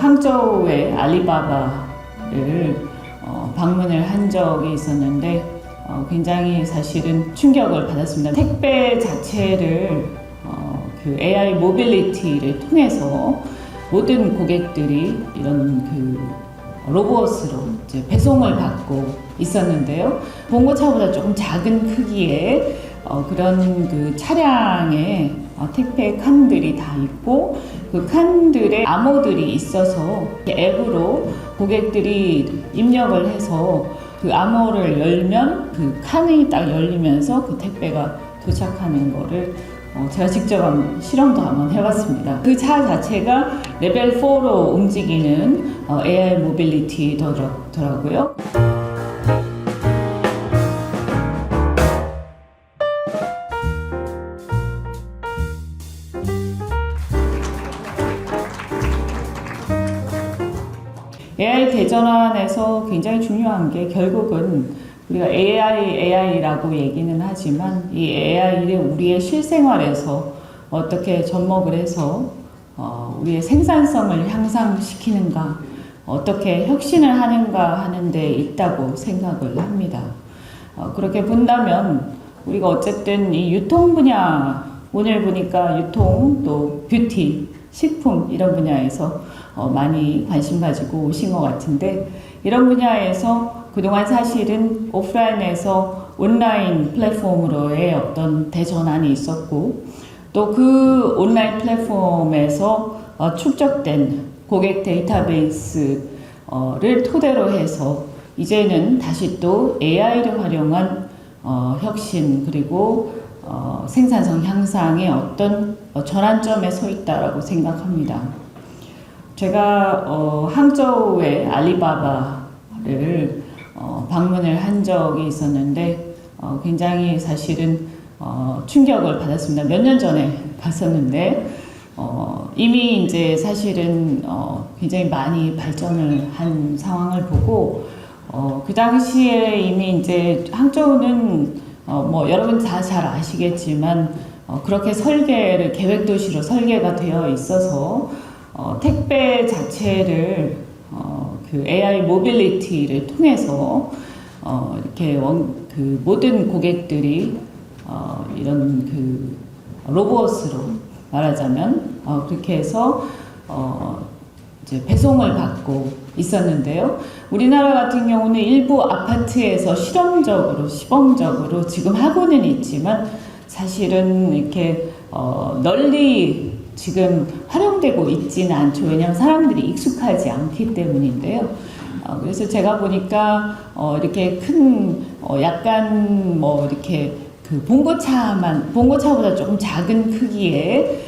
항저우의 알리바바를 방문을 한 적이 있었는데 굉장히 사실은 충격을 받았습니다. 택배 자체를 그 AI 모빌리티를 통해서 모든 고객들이 이런 로봇으로 이제 배송을 받고 있었는데요. 봉고차보다 조금 작은 크기의 그런 차량에 택배 칸들이 다 있고 그 칸들에 암호들이 있어서 앱으로 고객들이 입력을 해서 그 암호를 열면 그 칸이 딱 열리면서 그 택배가 도착하는 거를 제가 직접 실험도 한번 해봤습니다. 그 차 자체가 레벨 4로 움직이는 AI 모빌리티더라고요. AI 대전환에서 굉장히 중요한 게 결국은 우리가 AI라고 얘기는 하지만 이 AI를 우리의 실생활에서 어떻게 접목을 해서 우리의 생산성을 향상시키는가, 어떻게 혁신을 하는가 하는 데 있다고 생각을 합니다. 그렇게 본다면 우리가 어쨌든 이 유통 분야, 오늘 보니까 유통 또 뷰티, 식품 이런 분야에서 많이 관심 가지고 오신 것 같은데 이런 분야에서 그동안 사실은 오프라인에서 온라인 플랫폼으로의 어떤 대전환이 있었고 또 그 온라인 플랫폼에서 축적된 고객 데이터베이스를 토대로 해서 이제는 다시 또 AI를 활용한 혁신 그리고 생산성 향상의 어떤 전환점에 서 있다라고 생각합니다. 제가 항저우의 알리바바를 방문을 한 적이 있었는데 굉장히 사실은 충격을 받았습니다. 몇 년 전에 갔었는데 이미 이제 사실은 굉장히 많이 발전을 한 상황을 보고 그 당시에 이미 이제 항저우는 뭐 여러분 다 잘 아시겠지만 그렇게 설계를 계획도시로 설계가 되어 있어서 택배 자체를 그 AI 모빌리티를 통해서 이렇게 모든 고객들이 이런 로봇으로 말하자면 그렇게 해서 이제 배송을 받고 있었는데요. 우리나라 같은 경우는 일부 아파트에서 시범적으로 지금 하고는 있지만 사실은 이렇게 널리 지금 활용되고 있지는 않죠. 왜냐하면 사람들이 익숙하지 않기 때문인데요. 그래서 제가 보니까 이렇게 큰 약간 이렇게 봉고차보다 조금 작은 크기의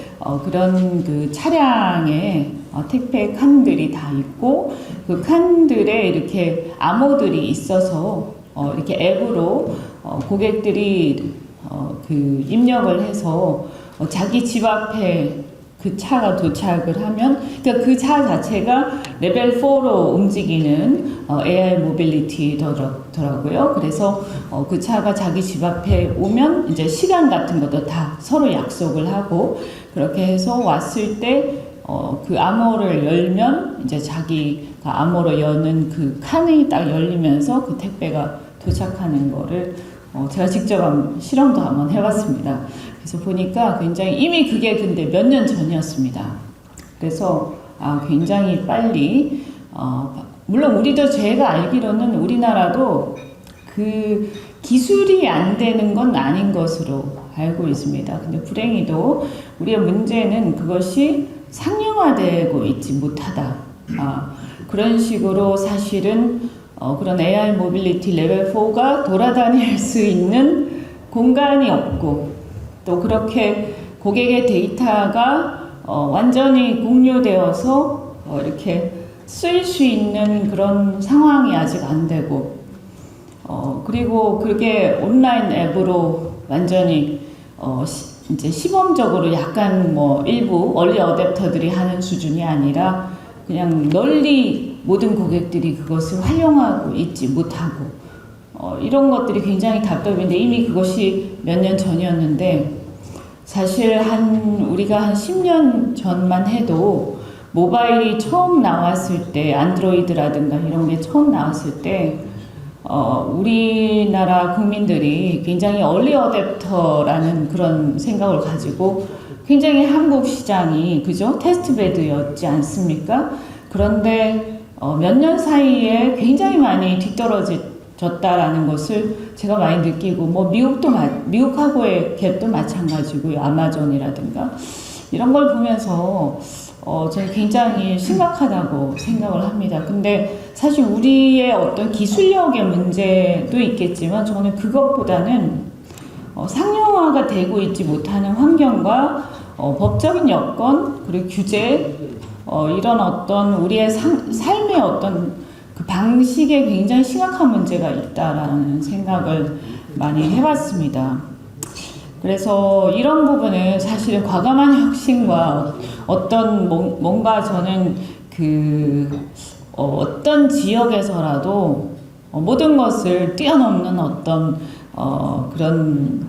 그런 차량에 택배 칸들이 다 있고 그 칸들에 이렇게 암호들이 있어서 이렇게 앱으로 고객들이 입력을 해서 자기 집 앞에 그 차가 도착을 하면 그러니까 그 차 자체가 레벨 4로 움직이는 AI 모빌리티더라고요. 그래서 그 차가 자기 집 앞에 오면 이제 시간 같은 것도 다 서로 약속을 하고 그렇게 해서 왔을 때 그 암호를 열면 이제 자기가 암호로 여는 그 칸이 딱 열리면서 그 택배가 도착하는 거를 제가 직접 실험도 한번 해봤습니다. 그래서 보니까 굉장히 이미 그게 근데 몇 년 전이었습니다. 그래서 굉장히 빨리 물론 우리도 제가 알기로는 우리나라도 그 기술이 안 되는 건 아닌 것으로 알고 있습니다. 근데 불행히도 우리의 문제는 그것이 상용화되고 있지 못하다. 그런 식으로 사실은 그런 AI 모빌리티 레벨 4가 돌아다닐 수 있는 공간이 없고 또 그렇게 고객의 데이터가 완전히 공유되어서 이렇게 쓰일 수 있는 그런 상황이 아직 안 되고 그리고 그게 온라인 앱으로 완전히 이제 시범적으로 약간 일부 얼리 어댑터들이 하는 수준이 아니라 그냥 널리 모든 고객들이 그것을 활용하고 있지 못하고 이런 것들이 굉장히 답답한데 이미 그것이 몇 년 전이었는데 사실 우리가 한 10년 전만 해도 모바일이 처음 나왔을 때, 안드로이드라든가 이런 게 처음 나왔을 때, 우리나라 국민들이 굉장히 얼리 어댑터라는 그런 생각을 가지고 굉장히 한국 시장이, 그죠? 테스트베드였지 않습니까? 그런데 몇 년 사이에 굉장히 많이 뒤떨어졌다라는 것을 제가 많이 느끼고, 뭐 미국하고의 갭도 마찬가지고요. 아마존이라든가 이런 걸 보면서 저는 굉장히 심각하다고 생각을 합니다. 근데 사실 우리의 어떤 기술력의 문제도 있겠지만 저는 그것보다는 상용화가 되고 있지 못하는 환경과 법적인 여건 그리고 규제 이런 어떤 우리의 삶의 어떤 그 방식에 굉장히 심각한 문제가 있다라는 생각을 많이 해봤습니다. 그래서 이런 부분은 사실은 과감한 혁신과 어떤 뭔가 저는 어떤 지역에서라도 모든 것을 뛰어넘는 어떤 그런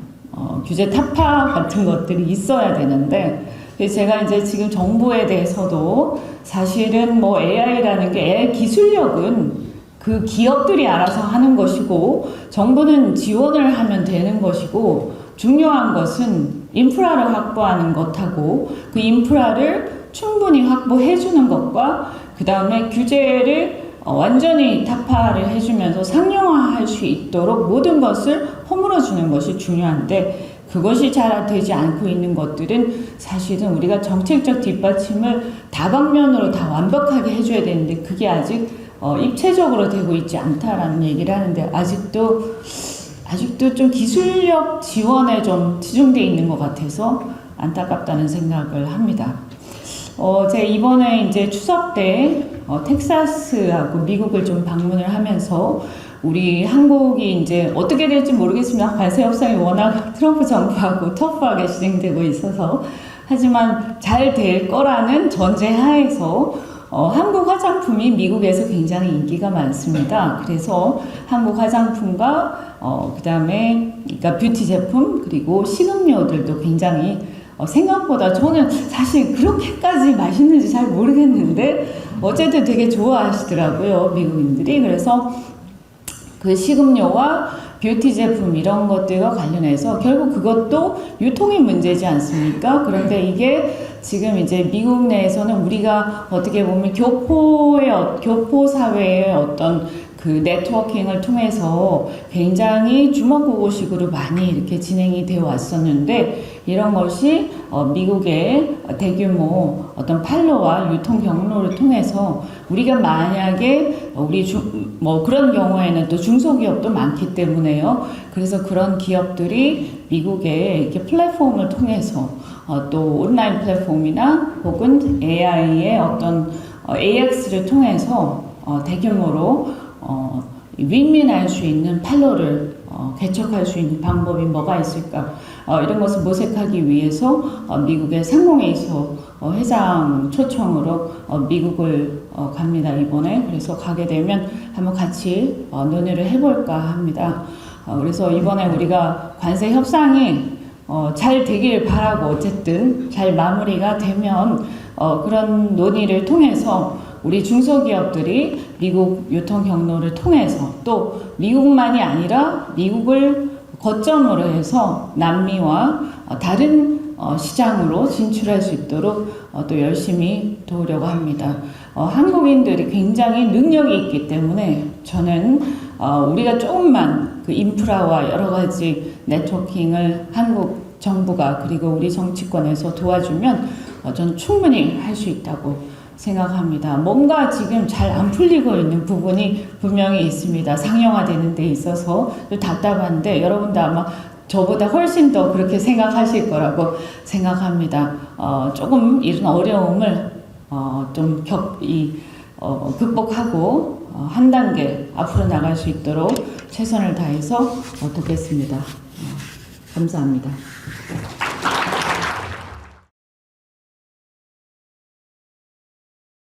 규제 타파 같은 것들이 있어야 되는데, 제가 이제 지금 정부에 대해서도 사실은 뭐 AI라는 게 AI 기술력은 그 기업들이 알아서 하는 것이고 정부는 지원을 하면 되는 것이고, 중요한 것은 인프라를 확보하는 것하고 그 인프라를 충분히 확보해 주는 것과 그 다음에 규제를 완전히 타파를 해주면서 상용화할 수 있도록 모든 것을 허물어 주는 것이 중요한데, 그것이 잘 되지 않고 있는 것들은 사실은 우리가 정책적 뒷받침을 다방면으로 다 완벽하게 해줘야 되는데 그게 아직 입체적으로 되고 있지 않다라는 얘기를 하는데, 아직도 좀 기술력 지원에 좀 치중되어 있는 것 같아서 안타깝다는 생각을 합니다. 제가 이번에 이제 추석 때 텍사스하고 미국을 좀 방문을 하면서 우리 한국이 이제 어떻게 될지 모르겠습니다. 관세 협상이 워낙 트럼프 정부하고 터프하게 진행되고 있어서, 하지만 잘 될 거라는 전제하에서 한국 화장품이 미국에서 굉장히 인기가 많습니다. 그래서 한국 화장품과 그다음에 그러니까 뷰티 제품 그리고 식음료들도 굉장히 생각보다 저는 사실 그렇게까지 맛있는지 잘 모르겠는데 어쨌든 되게 좋아하시더라고요, 미국인들이. 그래서 그 식음료와 뷰티 제품 이런 것들과 관련해서 결국 그것도 유통의 문제지 않습니까? 그런데 이게 지금 이제 미국 내에서는 우리가 어떻게 보면 교포 사회의 어떤 그 네트워킹을 통해서 굉장히 주먹구구식으로 많이 이렇게 진행이 되어 왔었는데, 이런 것이 미국의 대규모 어떤 판로와 유통 경로를 통해서 우리가 만약에 뭐 그런 경우에는 또 중소기업도 많기 때문에요. 그래서 그런 기업들이 미국의 이렇게 플랫폼을 통해서 또 온라인 플랫폼이나 혹은 AI의 어떤 AX를 통해서 대규모로 윈윈할 수 있는 판로를 개척할 수 있는 방법이 뭐가 있을까? 이런 것을 모색하기 위해서 미국의 상공회의소 회장 초청으로 미국을 갑니다, 이번에. 그래서 가게 되면 한번 같이 논의를 해볼까 합니다. 그래서 이번에 우리가 관세 협상이 잘 되길 바라고, 어쨌든 잘 마무리가 되면 그런 논의를 통해서 우리 중소기업들이 미국 유통 경로를 통해서 또 미국만이 아니라 미국을 거점으로 해서 남미와 다른 시장으로 진출할 수 있도록 또 열심히 도우려고 합니다. 한국인들이 굉장히 능력이 있기 때문에 저는 우리가 조금만 그 인프라와 여러 가지 네트워킹을 한국 정부가 그리고 우리 정치권에서 도와주면 저는 충분히 할 수 있다고 생각합니다. 뭔가 지금 잘 안 풀리고 있는 부분이 분명히 있습니다. 상용화되는 데 있어서 답답한데 여러분도 아마 저보다 훨씬 더 그렇게 생각하실 거라고 생각합니다. 조금 이런 어려움을 좀 극복하고 한 단계 앞으로 나갈 수 있도록 최선을 다해서 돕겠습니다. 감사합니다.